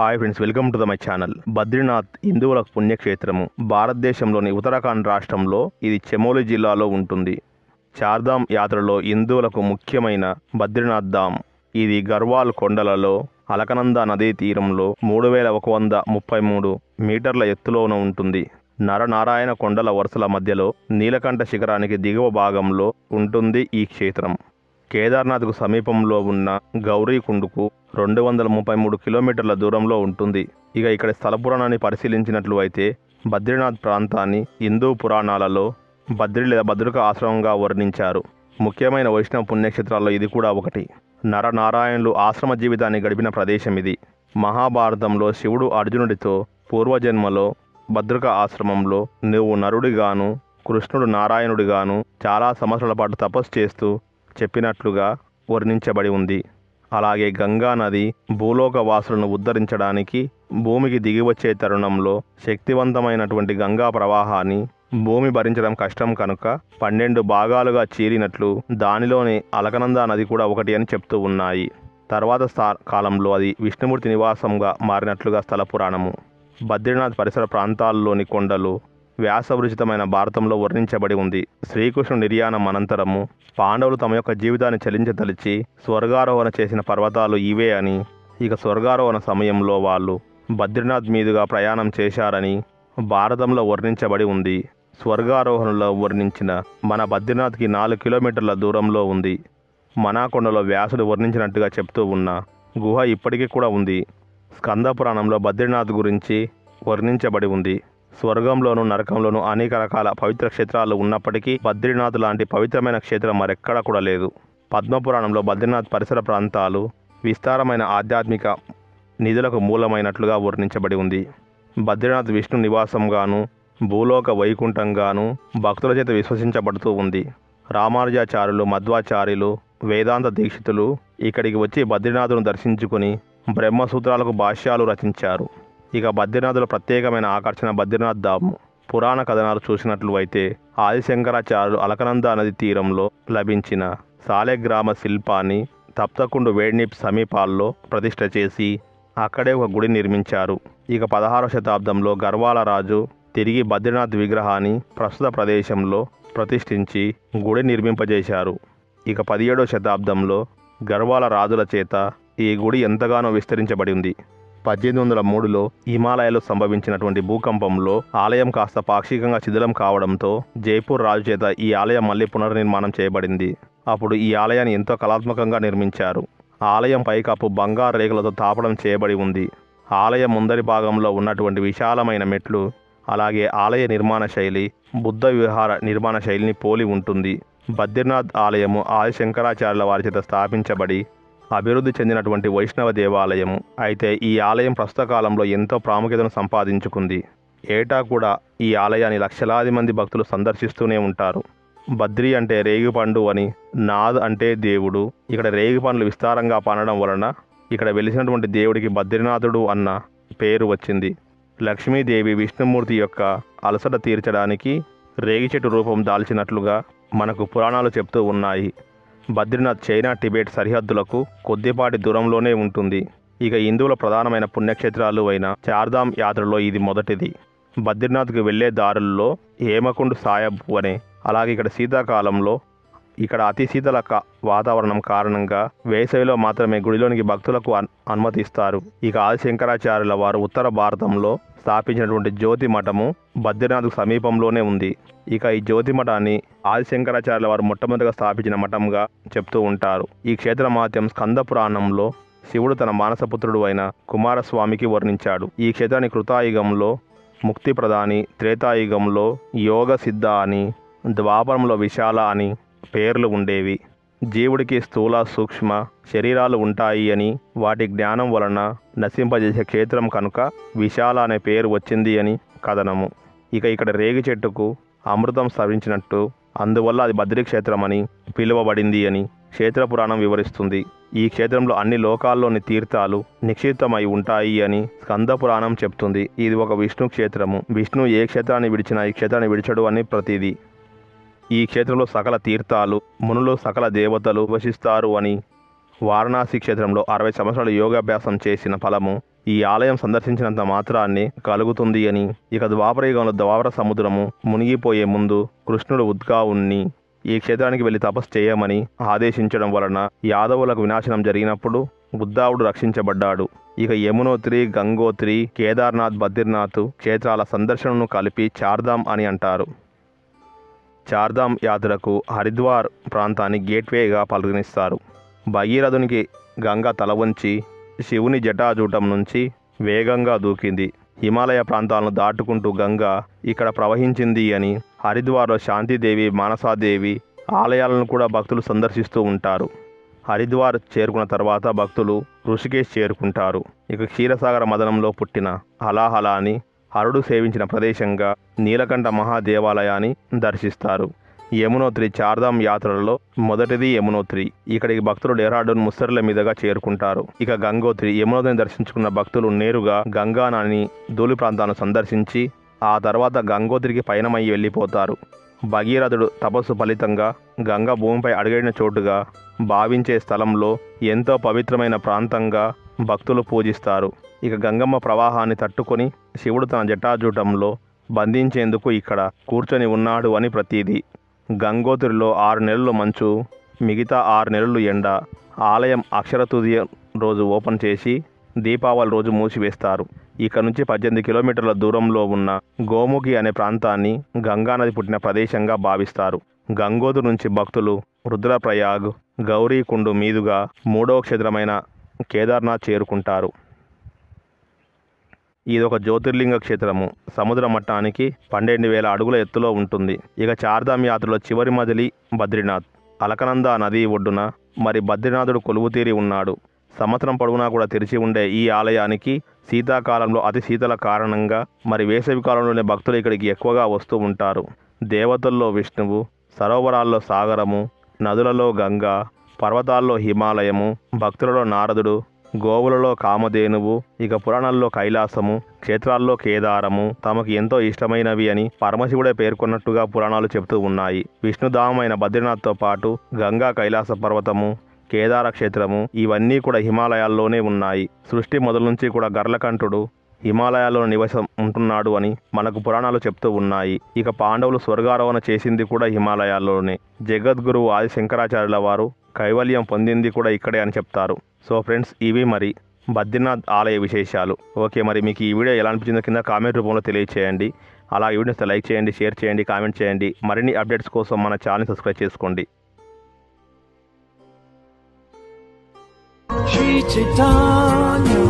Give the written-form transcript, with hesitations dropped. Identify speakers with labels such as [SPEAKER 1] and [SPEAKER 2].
[SPEAKER 1] Hi friends, welcome to my channel. Badrinath హిందువుల పుణ్యక్షేత్రము. భారతదేశంలోని ఉత్తరాఖండ్ రాష్ట్రంలో ఇది చమోలి జిల్లాలో ఉంటుంది. చార్ధామ్ యాత్రలో హిందువులకు ముఖ్యమైన బద్రీనాథ్ ధామ్. ఇది గర్వాల్ కొండలలో అలకనంద నదీ తీరంలో 3133 మీటర్ల ఎత్తులోన ఉంటుంది. నరనారాయణ కొండల వరుసల మధ్యలో నీలకంఠ శిఖరానికి దిగువ భాగంలో ఉంటుంది ఈ క్షేత్రం. కేదార్నాథ్కు సమీపంలో ఉన్న గౌరీకుండ్కు 233 కిలోమీటర్ల దూరంలో ఉంటుంది. ఇక ఇక్కడ స్థల పురాణాన్ని పరిశీలించినట్లు అయితే బద్రీనాథ్ ప్రాంతాన్ని హిందూ పురాణాలలో బద్రి లేదా భద్రక ఆశ్రమంగా వర్ణించారు. ముఖ్యమైన వైష్ణవ పుణ్యక్షేత్రాల్లో ఇది కూడా ఒకటి. నరనారాయణులు ఆశ్రమ జీవితాన్ని గడిపిన ప్రదేశం ఇది. మహాభారతంలో శివుడు అర్జునుడితో పూర్వజన్మలో భద్రక ఆశ్రమంలో నువ్వు నరుడిగాను కృష్ణుడు నారాయణుడిగాను చాలా సంవత్సరాల పాటు తపస్సు చేస్తూ చెప్పినట్లుగా వర్ణించబడి ఉంది. అలాగే గంగా నది భూలోక వాసులను ఉద్ధరించడానికి భూమికి దిగివచ్చే తరుణంలో శక్తివంతమైనటువంటి గంగా ప్రవాహాన్ని భూమి భరించడం కష్టం కనుక 12 భాగాలుగా చీరినట్లు దానిలోని అలకనంద నది కూడా ఒకటి అని చెప్తూ ఉన్నాయి. తర్వాత కాలంలో అది విష్ణుమూర్తి నివాసంగా మారినట్లుగా స్థల పురాణము. బద్రీనాథ్ పరిసర ప్రాంతాల్లోని కొండలు వ్యాసవృచితమైన భారతంలో వర్ణించబడి ఉంది. శ్రీకృష్ణుడు నిర్యాణం అనంతరము పాండవులు తమ యొక్క జీవితాన్ని చెలించదలిచి స్వర్గారోహణ చేసిన పర్వతాలు ఇవే అని, ఇక స్వర్గారోహణ సమయంలో వాళ్ళు బద్రీనాథ్ మీదుగా ప్రయాణం చేశారని భారతంలో వర్ణించబడి ఉంది. స్వర్గారోహణలో వర్ణించిన మన బద్రీనాథ్కి 4 కిలోమీటర్ల దూరంలో ఉంది. మనాకొండలో వ్యాసుడు వర్ణించినట్టుగా చెప్తూ ఉన్న గుహ ఇప్పటికీ కూడా ఉంది. స్కంద పురాణంలో బద్రీనాథ్ గురించి వర్ణించబడి ఉంది. స్వర్గంలోనూ నరకంలోనూ అనేక రకాల పవిత్ర క్షేత్రాలు ఉన్నప్పటికీ బద్రీనాథ్ లాంటి పవిత్రమైన క్షేత్రం మరెక్కడా కూడా లేదు. పద్మపురాణంలో బద్రీనాథ్ పరిసర ప్రాంతాలు విస్తారమైన ఆధ్యాత్మిక నిధులకు మూలమైనట్లుగా వర్ణించబడి ఉంది. బద్రీనాథ్ విష్ణు నివాసంగాను భూలోక వైకుంఠంగాను భక్తుల చేత విశ్వసించబడుతూ ఉంది. రామానుజాచార్యులు, మధ్వాచార్యులు, వేదాంత దీక్షితులు ఇక్కడికి వచ్చి బద్రీనాథును దర్శించుకుని బ్రహ్మసూత్రాలకు భాష్యాలు రచించారు. ఇక బద్రీనాథుల ప్రత్యేకమైన ఆకర్షణ బద్రీనాథ్ ధామ్. పురాణ కథనాలు చూసినట్లు అయితే ఆదిశంకరాచార్యులు అలకనంద నది తీరంలో లభించిన సాలెగ్రామ శిల్పాన్ని తప్తకుండు వేడినీప్ సమీపాల్లో ప్రతిష్ఠ చేసి అక్కడే ఒక గుడి నిర్మించారు. ఇక 16వ శతాబ్దంలో గర్వాల రాజు తిరిగి బద్రీనాథ్ విగ్రహాన్ని ప్రస్తుత ప్రదేశంలో ప్రతిష్ఠించి గుడి నిర్మింపజేశారు. ఇక 17వ శతాబ్దంలో గర్వాల రాజుల చేత ఈ గుడి ఎంతగానో విస్తరించబడి ఉంది. 1803లో హిమాలయాల్లో సంభవించినటువంటి భూకంపంలో ఆలయం కాస్త పాక్షికంగా శిథిలం కావడంతో జైపూర్ రాజు చేత ఈ ఆలయం మళ్ళీ పునర్నిర్మాణం చేయబడింది. అప్పుడు ఈ ఆలయాన్ని ఎంతో కళాత్మకంగా నిర్మించారు. ఆలయం పైకప్పు బంగారు రేకులతో తాపడం చేయబడి ఉంది. ఆలయం ముందరి భాగంలో ఉన్నటువంటి విశాలమైన మెట్లు, అలాగే ఆలయ నిర్మాణ శైలి బుద్ధ విహార నిర్మాణ శైలిని పోలి ఉంటుంది. బద్రీనాథ్ ఆలయము ఆదిశంకరాచార్యుల వారి చేత స్థాపించబడి అభివృద్ధి చెందినటువంటి వైష్ణవ దేవాలయము. అయితే ఈ ఆలయం ప్రస్తుత కాలంలో ఎంతో ప్రాముఖ్యతను సంపాదించుకుంది. ఏటా కూడా ఈ ఆలయాన్ని లక్షలాది మంది భక్తులు సందర్శిస్తూనే ఉంటారు. బద్రీ అంటే రేగిపండు అని, నాథ్ అంటే దేవుడు. ఇక్కడ రేగిపండ్లు విస్తారంగా పండడం వలన ఇక్కడ వెలిసినటువంటి దేవుడికి బద్రీనాథుడు అన్న పేరు వచ్చింది. లక్ష్మీదేవి విష్ణుమూర్తి యొక్క అలసట తీర్చడానికి రేగి చెట్టు రూపం దాల్చినట్లుగా మనకు పురాణాలు చెప్తూ ఉన్నాయి. బద్రీనాథ్ చైనా టిబెట్ సరిహద్దులకు కొద్దిపాటి దూరంలోనే ఉంటుంది. ఇక హిందువుల ప్రధానమైన పుణ్యక్షేత్రాలు అయిన చార్ధామ్ యాత్రలో ఇది మొదటిది. బద్రీనాథ్కు వెళ్లే దారుల్లో హేమకుండ్ సాయబ్ అనే, అలాగే ఇక్కడ శీతాకాలంలో ఇక్కడ అతి శీతల వాతావరణం కారణంగా వేసవిలో మాత్రమే గుడిలోనికి భక్తులకు అనుమతిస్తారు. ఇక ఆదిశంకరాచార్యుల వారు ఉత్తర భారతంలో స్థాపించినటువంటి జ్యోతి మఠము బద్రీనాథ్కు సమీపంలోనే ఉంది. ఇక ఈ జ్యోతి మఠాన్ని ఆదిశంకరాచార్యుల వారు మొట్టమొదటిగా స్థాపించిన మఠంగా చెప్తూ ఉంటారు. ఈ క్షేత్ర మహత్యం స్కంద పురాణంలో శివుడు తన మానసపుత్రుడు అయిన కుమారస్వామికి వర్ణించాడు. ఈ క్షేత్రాన్ని కృతాయుగంలో ముక్తి ప్రదాని, త్రేతాయుగంలో యోగ సిద్ధ అని, ద్వాపరంలో విశాల అని పేర్లు ఉండేవి. జీవుడికి స్థూల సూక్ష్మ శరీరాలు ఉంటాయి అని, వాటి జ్ఞానం వలన నశింపజేసే క్షేత్రం కనుక విశాల అనే పేరు వచ్చింది అని కథనము. ఇక ఇక్కడ రేగి చెట్టుకు అమృతం స్రవించినట్టు అందువల్ల అది బద్రీ క్షేత్రం అని పిలువబడింది అని క్షేత్ర పురాణం వివరిస్తుంది. ఈ క్షేత్రంలో అన్ని లోకాల్లోని తీర్థాలు నిక్షిప్తమై ఉంటాయి అని స్కంద పురాణం చెప్తుంది. ఇది ఒక విష్ణు క్షేత్రము. విష్ణు ఏ క్షేత్రాన్ని విడిచినా ఈ క్షేత్రాన్ని విడిచడు అని ప్రతీది. ఈ క్షేత్రంలో సకల తీర్థాలు, మునులు, సకల దేవతలు వసిస్తారు అని వారణాసి క్షేత్రంలో 60 సంవత్సరాలు యోగాభ్యాసం చేసిన ఫలము ఈ ఆలయం సందర్శించినంత మాత్రాన్ని కలుగుతుంది అని, ఇక ద్వాపరయుగంలో ద్వాపర సముద్రము మునిగిపోయే ముందు కృష్ణుడు ఉద్గావుణ్ణి ఈ క్షేత్రానికి వెళ్లి తపస్సు చేయమని ఆదేశించడం వలన యాదవులకు వినాశనం జరిగినప్పుడు ఉద్దావుడు రక్షించబడ్డాడు. ఇక యమునోత్రి, గంగోత్రి, కేదార్నాథ్, బద్రీనాథ్ క్షేత్రాల సందర్శనను కలిపి చార్ధామ్ అని అంటారు. చార్ధామ్ యాత్రకు హరిద్వార్ ప్రాంతాన్ని గేట్వేగా పరిగణిస్తారు. భగీరథునికి గంగ తల వంచి శివుని జటాజూటం నుంచి వేగంగా దూకింది. హిమాలయ ప్రాంతాలను దాటుకుంటూ గంగ ఇక్కడ ప్రవహించింది అని హరిద్వార్లో శాంతిదేవి, మానసాదేవి ఆలయాలను కూడా భక్తులు సందర్శిస్తూ ఉంటారు. హరిద్వార్ చేరుకున్న తర్వాత భక్తులు ఋషికేశ్ చేరుకుంటారు. ఇక క్షీరసాగర మదనంలో పుట్టిన హలాహలాని హరుడు సేవించిన ప్రదేశంగా నీలకంఠ మహాదేవాలయాన్ని దర్శిస్తారు. యమునోత్రి చార్ధామ్ యాత్రలలో మొదటిది యమునోత్రి. ఇక్కడికి భక్తులు డెహ్రాడూన్ ముస్తర్ల మీదుగా చేరుకుంటారు. ఇక గంగోత్రి. యమునోత్రిని దర్శించుకున్న భక్తులు నేరుగా గంగానది ధూళి ప్రాంతాలను సందర్శించి ఆ తర్వాత గంగోత్రికి పయనమయ్యి వెళ్ళిపోతారు. భగీరథుడు తపస్సు ఫలితంగా గంగ భూమిపై అడుగడిన చోటుగా భావించే స్థలంలో ఎంతో పవిత్రమైన ప్రాంతంగా భక్తులు పూజిస్తారు. ఇక గంగమ్మ ప్రవాహాన్ని తట్టుకొని శివుడు తన జటాజూటంలో బంధించేందుకు ఇక్కడ కూర్చొని ఉన్నాడు అని ప్రతీది. గంగోత్రిలో 6 నెలలు మంచు, మిగతా 6 నెలలు ఎండ. ఆలయం అక్షర తృతీయ రోజు ఓపెన్ చేసి దీపావళి రోజు మూసివేస్తారు. ఇక్కడ నుంచి 18 కిలోమీటర్ల దూరంలో ఉన్న గోముఖి అనే ప్రాంతాన్ని గంగానది పుట్టిన ప్రదేశంగా భావిస్తారు. గంగోత్రి నుంచి భక్తులు రుద్రప్రయాగ్, గౌరీకుండు మీదుగా 3వ క్షేత్రమైన కేదార్నాథ్ చేరుకుంటారు. ఇదొక జ్యోతిర్లింగ క్షేత్రము. సముద్ర మట్టానికి 12,000 అడుగుల ఎత్తులో ఉంటుంది. ఇక చార్ధామ్ యాత్రలో చివరి మజిలీ బద్రీనాథ్. అలకనంద నది ఒడ్డున మరి బద్రీనాథుడు కొలువుతీరి ఉన్నాడు. సంవత్సరం పొడవునా కూడా తెరిచి ఉండే ఈ ఆలయానికి శీతాకాలంలో అతి శీతల కారణంగా మరి వేసవి కాలంలోనే భక్తులు ఇక్కడికి ఎక్కువగా వస్తూ ఉంటారు. దేవతల్లో విష్ణువు, సరోవరాల్లో సాగరము, నదులలో గంగా, పర్వతాల్లో హిమాలయము, భక్తులలో నారదుడు, గోవులలో కామధేనువు, ఇక పురాణాల్లో కైలాసము, క్షేత్రాల్లో కేదారము తమకు ఎంతో ఇష్టమైనవి అని పరమశివుడే పేర్కొన్నట్టుగా పురాణాలు చెబుతూ ఉన్నాయి. విష్ణుధామమైన బద్రీనాథ్తో పాటు గంగా, కైలాస పర్వతము, కేదార క్షేత్రము ఇవన్నీ కూడా హిమాలయాల్లోనే ఉన్నాయి. సృష్టి మొదలు నుంచి కూడా గర్లకంఠుడు హిమాలయాల్లో నివాసం ఉంటున్నాడు అని మనకు పురాణాలు చెప్తూ ఉన్నాయి. ఇక పాండవులు స్వర్గారోహణ చేసింది కూడా హిమాలయాల్లోనే. జగద్గురువు ఆది శంకరాచార్యుల వారు కైవల్యం పొందింది కూడా ఇక్కడే అని చెప్తారు. సో ఫ్రెండ్స్, ఇవి మరి బద్రీనాథ్ ఆలయ విశేషాలు. ఓకే, మరి మీకు ఈ వీడియో ఎలా అనిపించిందో కింద కామెంట్ రూపంలో తెలియచేయండి. అలా ఈ వీడియోని లైక్ చేయండి, షేర్ చేయండి, కామెంట్ చేయండి. మరిన్ని అప్డేట్స్ కోసం మన ఛానల్ని సబ్స్క్రైబ్ చేసుకోండి.
[SPEAKER 2] Shri Chaitanya